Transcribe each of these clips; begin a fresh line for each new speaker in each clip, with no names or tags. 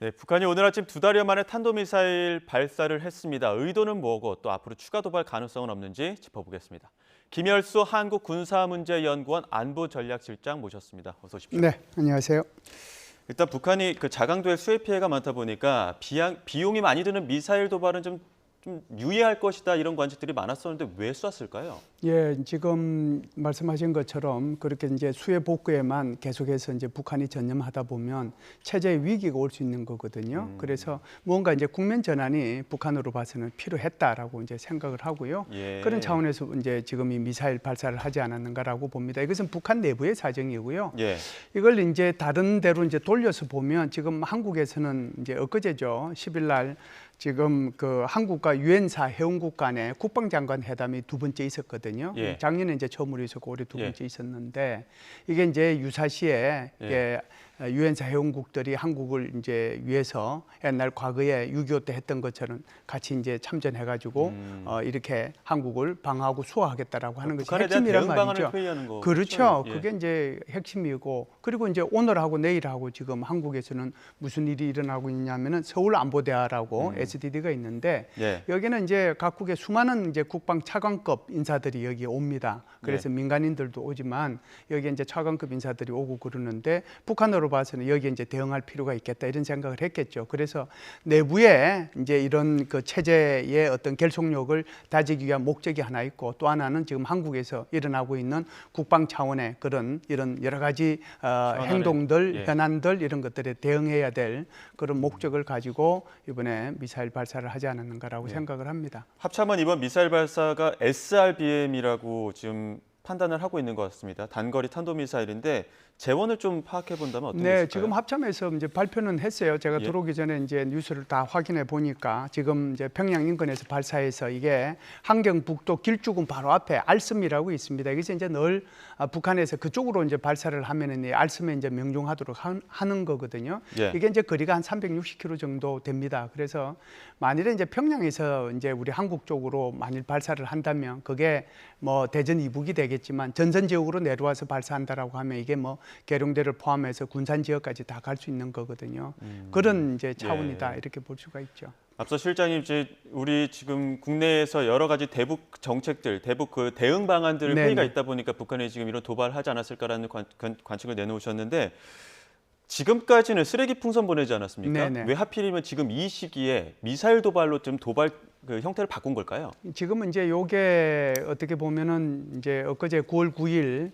네, 북한이 오늘 아침 2달여 만에 탄도미사일 발사를 했습니다. 의도는 뭐고 또 앞으로 추가 도발 가능성은 없는지 짚어보겠습니다. 김열수 한국군사문제연구원 안보전략실장 모셨습니다. 어서 오십시오.
네, 안녕하세요.
일단 북한이 자강도에 수해 피해가 많다 보니까 비용이 많이 드는 미사일 도발은 좀 유의할 것이다 이런 관측들이 많았었는데 왜 쐈을까요?
예, 지금 말씀하신 것처럼 그렇게 이제 수해 복구에만 계속해서 이제 북한이 전념하다 보면 체제의 위기가 올 수 있는 거거든요. 그래서 뭔가 이제 국면 전환이 북한으로 봐서는 필요했다라고 이제 생각을 하고요.
예.
그런 차원에서 이제 지금 이 미사일 발사를 하지 않았는가라고 봅니다. 이것은 북한 내부의 사정이고요.
예.
이걸 이제 다른 데로 이제 돌려서 보면 지금 한국에서는 이제 엊그제죠. 10일 날 지금 그 한국과 유엔사 회원국 간의 국방장관 회담이 2번째 있었거든요.
예.
작년에 이제 처음으로 있었고 올해 2번째
예.
있었는데 이게 이제 유사시에
예.
유엔사 회원국들이 한국을 이제 위해서 옛날 과거에 6.25 때 했던 것처럼 같이 이제 참전해가지고 이렇게 한국을 방어하고 수호하겠다라고 하는 것이 핵심이란 말이죠.
거
그렇죠.
예.
그게 이제 핵심이고 그리고 이제 오늘하고 내일하고 지금 한국에서는 무슨 일이 일어나고 있냐면은 서울 안보대화라고 SDD가 있는데
예.
여기는 이제 각국의 수많은 이제 국방 차관급 인사들이 여기 옵니다. 그래서
네.
민간인들도 오지만 여기 이제 차관급 인사들이 오고 그러는데 북한으로 봐서는 여기에 이제 대응할 필요가 있겠다 이런 생각을 했겠죠. 그래서 내부에 이제 이런 그 체제의 어떤 결속력을 다지기 위한 목적이 하나 있고 또 하나는 지금 한국에서 일어나고 있는 국방 차원의 그런 이런 여러 가지 행동들,
예.
현안들 이런 것들에 대응해야 될 그런 목적을 가지고 이번에 미사일 발사를 하지 않았는가라고
예.
생각을 합니다.
합참은 이번 미사일 발사가 SRBM이라고 지금 판단을 하고 있는 것 같습니다. 단거리 탄도미사일인데 재원을 좀 파악해 본다면 어떤 게
네,
있을까요?
지금 합참에서 이제 발표는 했어요. 제가
예.
들어오기 전에 이제 뉴스를 다 확인해 보니까 지금 이제 평양 인근에서 발사해서 이게 함경북도 길쭉은 바로 앞에 알섬이라고 있습니다. 여기서 이제 늘 북한에서 그쪽으로 이제 발사를 하면은 이 알섬에 이제 명중하도록 하는 거거든요.
예.
이게 이제 거리가 한 360km 정도 됩니다. 그래서 만일에 이제 평양에서 이제 우리 한국 쪽으로 만일 발사를 한다면 그게 뭐 대전 이북이 되겠지만 전선 지역으로 내려와서 발사한다라고 하면 이게 뭐 계룡대를 포함해서 군산 지역까지 다 갈 수 있는 거거든요. 그런 이제 차원이다
예.
이렇게 볼 수가 있죠.
앞서 실장님 우리 지금 국내에서 여러 가지 대북 정책들, 대북 그 대응 방안들
네네.
회의가 있다 보니까 북한이 지금 이런 도발을 하지 않았을까라는 관측을 내놓으셨는데 지금까지는 쓰레기 풍선 보내지 않았습니까?
네네.
왜 하필이면 지금 이 시기에 미사일 도발로 좀 도발 그 형태를 바꾼 걸까요?
지금은 이제 요게 어떻게 보면은 이제 엊그제 9월 9일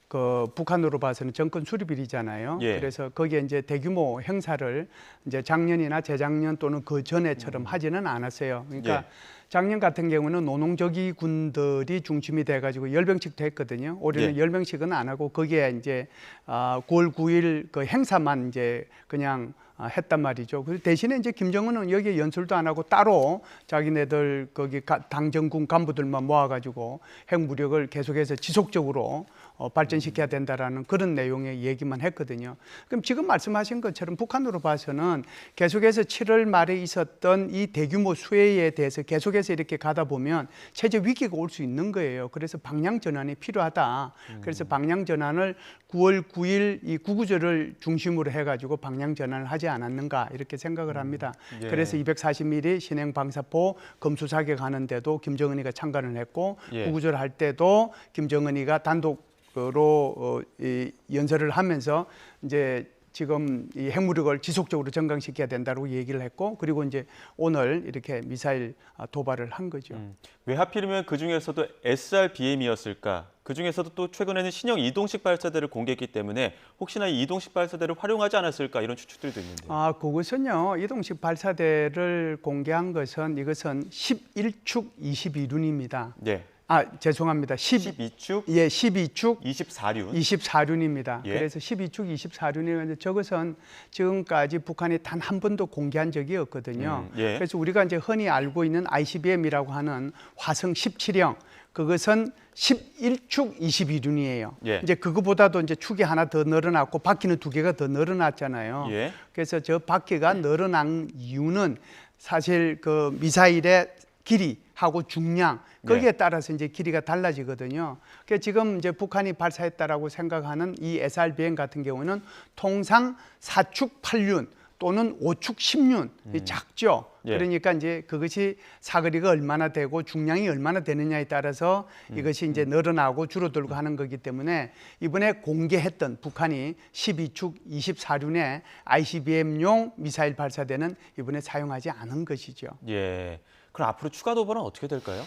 그 북한으로 봐서는 정권 수립일이잖아요.
예.
그래서 거기에 이제 대규모 행사를 이제 작년이나 재작년 또는 그 전에처럼 하지는 않았어요. 그러니까
예.
작년 같은 경우는 노농저기 군들이 중심이 돼가지고 열병식도 했거든요. 올해는
예.
열병식은 안 하고 거기에 이제 9월 9일 그 행사만 이제 그냥 했단 말이죠. 그 대신에 이제 김정은은 여기에 연설도 안 하고 따로 자기네들 거기 당정군 간부들만 모아가지고 핵무력을 계속해서 지속적으로 발전시켜야 된다라는 그런 내용의 얘기만 했거든요. 그럼 지금 말씀하신 것처럼 북한으로 봐서는 계속해서 7월 말에 있었던 이 대규모 수해에 대해서 계속해서 이렇게 가다 보면 체제 위기가 올 수 있는 거예요. 그래서 방향 전환이 필요하다. 그래서 방향 전환을 9월 9일 이 구구절을 중심으로 해가지고 방향 전환을 하지 않았는가 이렇게 생각을 합니다.
예.
그래서 240mm 신행 방사포 검수 사격하는데도 김정은이가 참관을 했고
예.
구구절 할 때도 김정은이가 단독으로 이 연설을 하면서 이제 지금 이 핵무력을 지속적으로 정강시켜야 된다고 얘기를 했고 그리고 이제 오늘 이렇게 미사일 도발을 한 거죠.
왜 하필이면 그 중에서도 SRBM이었을까? 그 중에서도 또 최근에는 신형 이동식 발사대를 공개했기 때문에 혹시나 이 이동식 발사대를 활용하지 않았을까 이런 추측들도 있는데요.
그것은요. 이동식 발사대를 공개한 것은 이것은 11축 22륜입니다.
예.
죄송합니다.
12축,
예, 12축
24륜.
24륜입니다.
예. 그래서
그래서 12축 24륜이었는데 저것은 지금까지 북한이 단 한 번도 공개한 적이 없거든요.
예.
그래서 우리가 이제 흔히 알고 있는 ICBM이라고 하는 화성 17형 그것은 11축 22륜이에요.
예.
이제 그거보다도 이제 축이 하나 더 늘어났고 바퀴는 2개가 더 늘어났잖아요.
예.
그래서 저 바퀴가 늘어난 이유는 사실 그 미사일의 길이하고 중량 거기에 따라서 이제 길이가 달라지거든요. 그러니까 지금 이제 북한이 발사했다라고 생각하는 이 SRBM 같은 경우는 통상 4축 8륜 또는 5축 10륜 작죠.
예.
그러니까 이제 그것이 사거리가 얼마나 되고 중량이 얼마나 되느냐에 따라서 이것이 이제 늘어나고 줄어들고 하는 거기 때문에 이번에 공개했던 북한이 12축 24륜의 ICBM용 미사일 발사대는 이번에 사용하지 않은 것이죠.
예. 그럼 앞으로 추가 도발은 어떻게 될까요?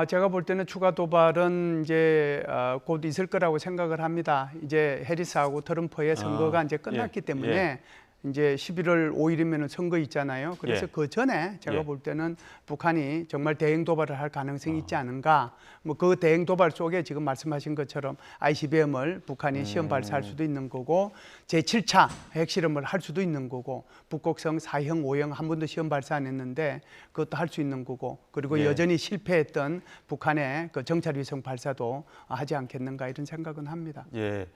제가 볼 때는 추가 도발은 이제 곧 있을 거라고 생각을 합니다. 이제 해리스하고 트럼프의 선거가 이제 끝났기 때문에
예.
이제 11월 5일이면 선거 있잖아요. 그래서
예.
그 전에 제가
예.
볼 때는 북한이 정말 대행 도발을 할 가능성이 있지 않은가. 뭐 그 대행 도발 속에 지금 말씀하신 것처럼 ICBM을 북한이 시험 발사할 수도 있는 거고 제7차 핵실험을 할 수도 있는 거고 북극성 4형, 5형 한 번도 시험 발사 안 했는데 그것도 할 수 있는 거고 그리고
예.
여전히 실패했던 북한의 그 정찰위성 발사도 하지 않겠는가 이런 생각은 합니다.
예.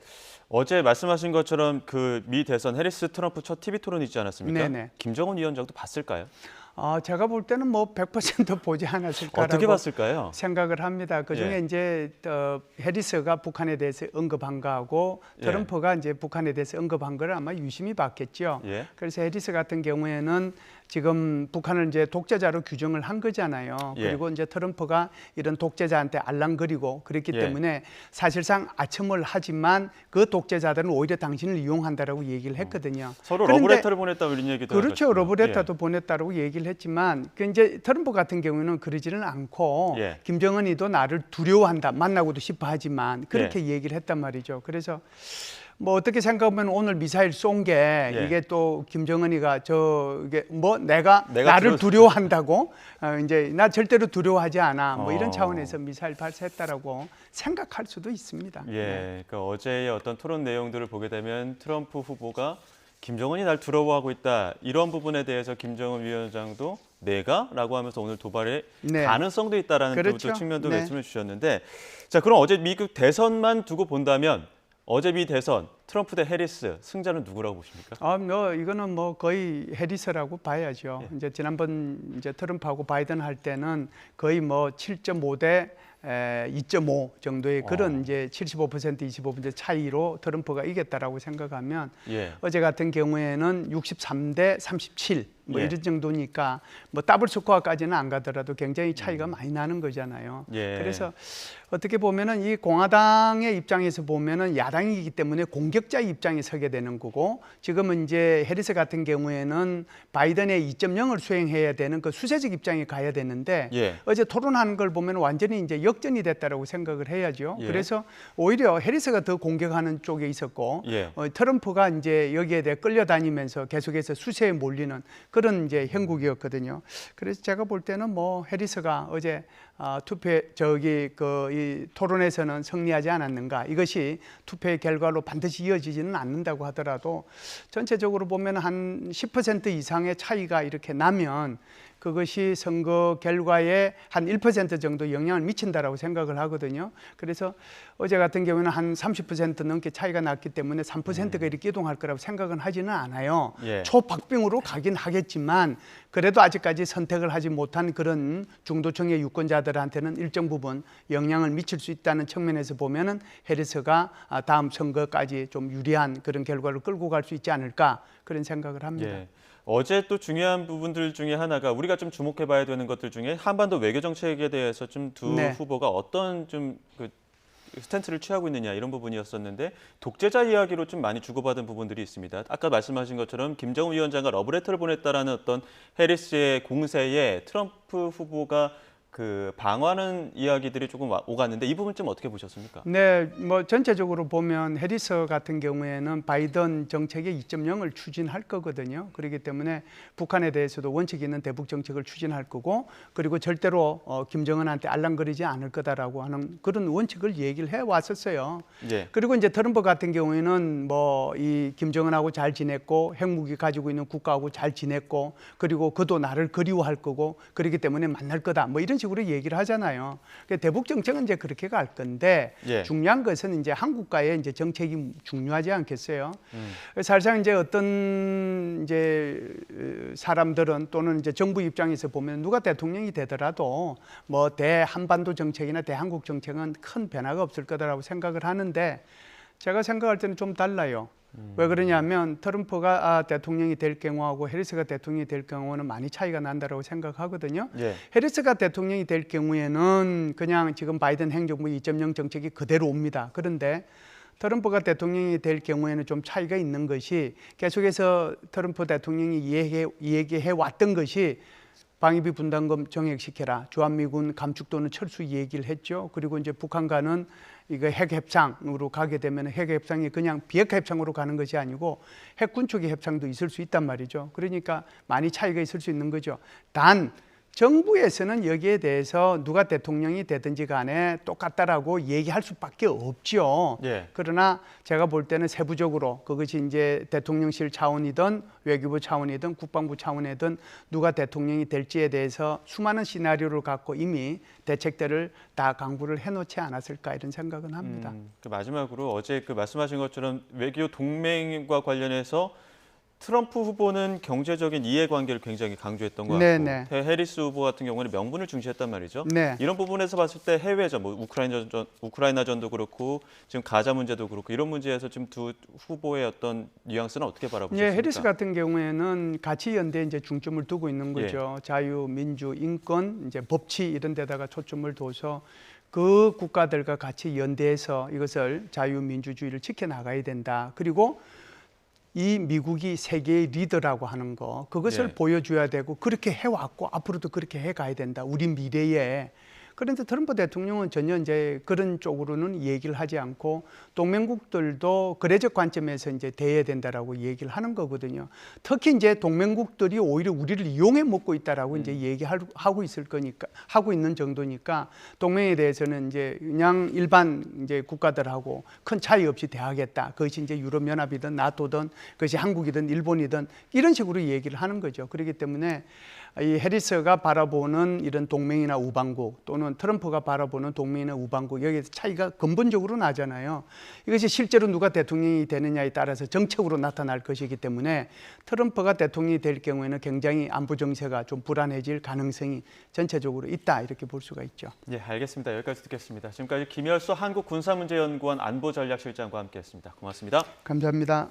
어제 말씀하신 것처럼 그 미 대선 해리스 트럼프 첫 TV 토론 있지 않았습니까?
네네.
김정은 위원장도 봤을까요?
제가 볼 때는 뭐 100% 보지 않았을까라고
어떻게 봤을까요?
생각을 합니다. 그 중에
예.
이제 해리스가 북한에 대해서 언급한 거하고 트럼프가 이제 북한에 대해서 언급한 걸 아마 유심히 봤겠죠.
예.
그래서 해리스 같은 경우에는 지금 북한을 이제 독재자로 규정을 한 거잖아요.
예.
그리고 이제 트럼프가 이런 독재자한테 알랑거리고 그랬기
예.
때문에 사실상 아첨을 하지만 그 독재자들은 오히려 당신을 이용한다라고 얘기를 했거든요.
서로
그런데
러브레터를 보냈다 이런 얘기도
그렇죠.
하셨고요.
러브레터도 보냈다라고 얘기를 했지만 그 이제 트럼프 같은 경우는 그러지는 않고
예.
김정은이도 나를 두려워한다. 만나고도 싶어 하지만 그렇게 얘기를 했단 말이죠. 그래서 뭐 어떻게 생각하면 오늘 미사일 쏜 게 이게 또 김정은이가 이게 뭐 내가 나를 두려워한다고 이제 나 절대로 두려워하지 않아 뭐 이런 차원에서 미사일 발사했다라고 생각할 수도 있습니다.
예.
네.
그러니까 어제의 어떤 토론 내용들을 보게 되면 트럼프 후보가 김정은이 날 두려워하고 있다 이런 부분에 대해서 김정은 위원장도 내가? 라고 하면서 오늘 도발의 가능성도 있다라는
그렇죠.
또 측면도 말씀을 주셨는데 자 그럼 어제 미국 대선만 두고 본다면 어제 미 대선 트럼프 대 해리스 승자는 누구라고 보십니까?
뭐 이거는 뭐 거의 해리스라고 봐야죠. 이제 지난번 이제 트럼프하고 바이든 할 때는 거의 뭐 7.5 대 2.5 정도의 그런 이제 75% 25% 차이로 트럼프가 이겼다라고 생각하면 어제 같은 경우에는 63대 37 뭐 이런 정도니까 뭐 더블 스코어까지는 안 가더라도 굉장히 차이가 많이 나는 거잖아요. 그래서 어떻게 보면은 이 공화당의 입장에서 보면은 야당이기 때문에 공격자의 입장에 서게 되는 거고 지금은 이제 해리스 같은 경우에는 바이든의 2.0을 수행해야 되는 그 수세적 입장에 가야 되는데 어제 토론하는 걸 보면 완전히 이제 역전이 됐다라고 생각을 해야죠. 그래서 오히려 해리스가 더 공격하는 쪽에 있었고 트럼프가 이제 여기에 대해 끌려다니면서 계속해서 수세에 몰리는 그런 이제 형국이었거든요. 그래서 제가 볼 때는 뭐 해리스가 어제 이 토론에서는 승리하지 않았는가. 이것이 투표의 결과로 반드시 이어지지는 않는다고 하더라도 전체적으로 보면 한 10% 이상의 차이가 이렇게 나면 그것이 선거 결과에 한 1% 정도 영향을 미친다라고 생각을 하거든요. 그래서 어제 같은 경우는 한 30% 넘게 차이가 났기 때문에 3%가 이렇게 이동할 거라고 생각은 하지는 않아요. 초박빙으로 가긴 하겠지만 그래도 아직까지 선택을 하지 못한 그런 중도층의 유권자들한테는 일정 부분 영향을 미칠 수 있다는 측면에서 보면은 해리스가 다음 선거까지 좀 유리한 그런 결과를 끌고 갈 수 있지 않을까 그런 생각을 합니다.
어제 또 중요한 부분들 중에 하나가 우리가 좀 주목해봐야 되는 것들 중에 한반도 외교 정책에 대해서 좀 두 후보가 어떤 좀 그 스탠스를 취하고 있느냐 이런 부분이었었는데 독재자 이야기로 좀 많이 주고받은 부분들이 있습니다. 아까 말씀하신 것처럼 김정은 위원장과 러브레터를 보냈다라는 어떤 해리스의 공세에 트럼프 후보가 그 방어하는 이야기들이 조금 오갔는데 이 부분 좀 어떻게 보셨습니까?
네, 뭐 전체적으로 보면 해리스 같은 경우에는 바이든 정책의 2.0을 추진할 거거든요. 그렇기 때문에 북한에 대해서도 원칙 있는 대북 정책을 추진할 거고 그리고 절대로 김정은한테 알랑거리지 않을 거다라고 하는 그런 원칙을 얘기를 해 왔었어요. 그리고 이제 트럼프 같은 경우에는 뭐 이 김정은하고 잘 지냈고 핵무기 가지고 있는 국가하고 잘 지냈고 그리고 그도 나를 그리워할 거고 그렇기 때문에 만날 거다. 뭐 이런 식으로 얘기를 하잖아요. 대북 정책은 이제 그렇게 갈 건데 중요한 것은 이제 한국과의 이제 정책이 중요하지 않겠어요. 사실상 이제 어떤 이제 사람들은 또는 이제 정부 입장에서 보면 누가 대통령이 되더라도 뭐 대한반도 정책이나 대한국 정책은 큰 변화가 없을 거다라고 생각을 하는데 제가 생각할 때는 좀 달라요. 왜 그러냐면 트럼프가 대통령이 될 경우하고 해리스가 대통령이 될 경우는 많이 차이가 난다라고 생각하거든요.
예.
해리스가 대통령이 될 경우에는 그냥 지금 바이든 행정부 2.0 정책이 그대로 옵니다. 그런데 트럼프가 대통령이 될 경우에는 좀 차이가 있는 것이 계속해서 트럼프 대통령이 이야기해 왔던 것이 방위비 분담금 정액시켜라. 주한미군 감축도는 철수 얘기를 했죠. 그리고 이제 북한과는 이거 핵 협상으로 가게 되면 핵 협상이 그냥 비핵화 협상으로 가는 것이 아니고 핵 군축의 협상도 있을 수 있단 말이죠. 그러니까 많이 차이가 있을 수 있는 거죠. 단 정부에서는 여기에 대해서 누가 대통령이 되든지 간에 똑같다라고 얘기할 수밖에 없죠.
예.
그러나 제가 볼 때는 세부적으로 그것이 이제 대통령실 차원이든 외교부 차원이든 국방부 차원이든 누가 대통령이 될지에 대해서 수많은 시나리오를 갖고 이미 대책들을 다 강구를 해놓지 않았을까 이런 생각은 합니다.
그 마지막으로 어제 그 말씀하신 것처럼 외교 동맹과 관련해서 트럼프 후보는 경제적인 이해관계를 굉장히 강조했던 것 같고
네네.
해리스 후보 같은 경우는 명분을 중시했단 말이죠.
네.
이런 부분에서 봤을 때 해외전, 뭐 우크라이나전도 그렇고 지금 가자 문제도 그렇고 이런 문제에서 지금 두 후보의 어떤 뉘앙스는 어떻게 바라보십니까?
해리스 같은 경우에는 가치 연대에 이제 중점을 두고 있는 거죠. 자유, 민주, 인권, 이제 법치 이런 데다가 초점을 둬서 그 국가들과 같이 연대해서 이것을 자유민주주의를 지켜나가야 된다. 그리고 이 미국이 세계의 리더라고 하는 거 그것을
예.
보여줘야 되고 그렇게 해왔고 앞으로도 그렇게 해가야 된다. 우리 미래에. 그런데 트럼프 대통령은 전혀 이제 그런 쪽으로는 얘기를 하지 않고 동맹국들도 거래적 관점에서 이제 대해야 된다라고 얘기를 하는 거거든요. 특히 이제 동맹국들이 오히려 우리를 이용해 먹고 있다라고 이제 얘기하고 있을 거니까 하고 있는 정도니까 동맹에 대해서는 이제 그냥 일반 이제 국가들하고 큰 차이 없이 대하겠다. 그것이 이제 유럽연합이든 나토든 그것이 한국이든 일본이든 이런 식으로 얘기를 하는 거죠. 그렇기 때문에 이 해리스가 바라보는 이런 동맹이나 우방국 또는 트럼프가 바라보는 동맹이나 우방국 여기에서 차이가 근본적으로 나잖아요. 이것이 실제로 누가 대통령이 되느냐에 따라서 정책으로 나타날 것이기 때문에 트럼프가 대통령이 될 경우에는 굉장히 안보 정세가 좀 불안해질 가능성이 전체적으로 있다 이렇게 볼 수가 있죠.
예, 알겠습니다. 여기까지 듣겠습니다. 지금까지 김열수 한국군사문제연구원 안보전략실장과 함께했습니다. 고맙습니다.
감사합니다.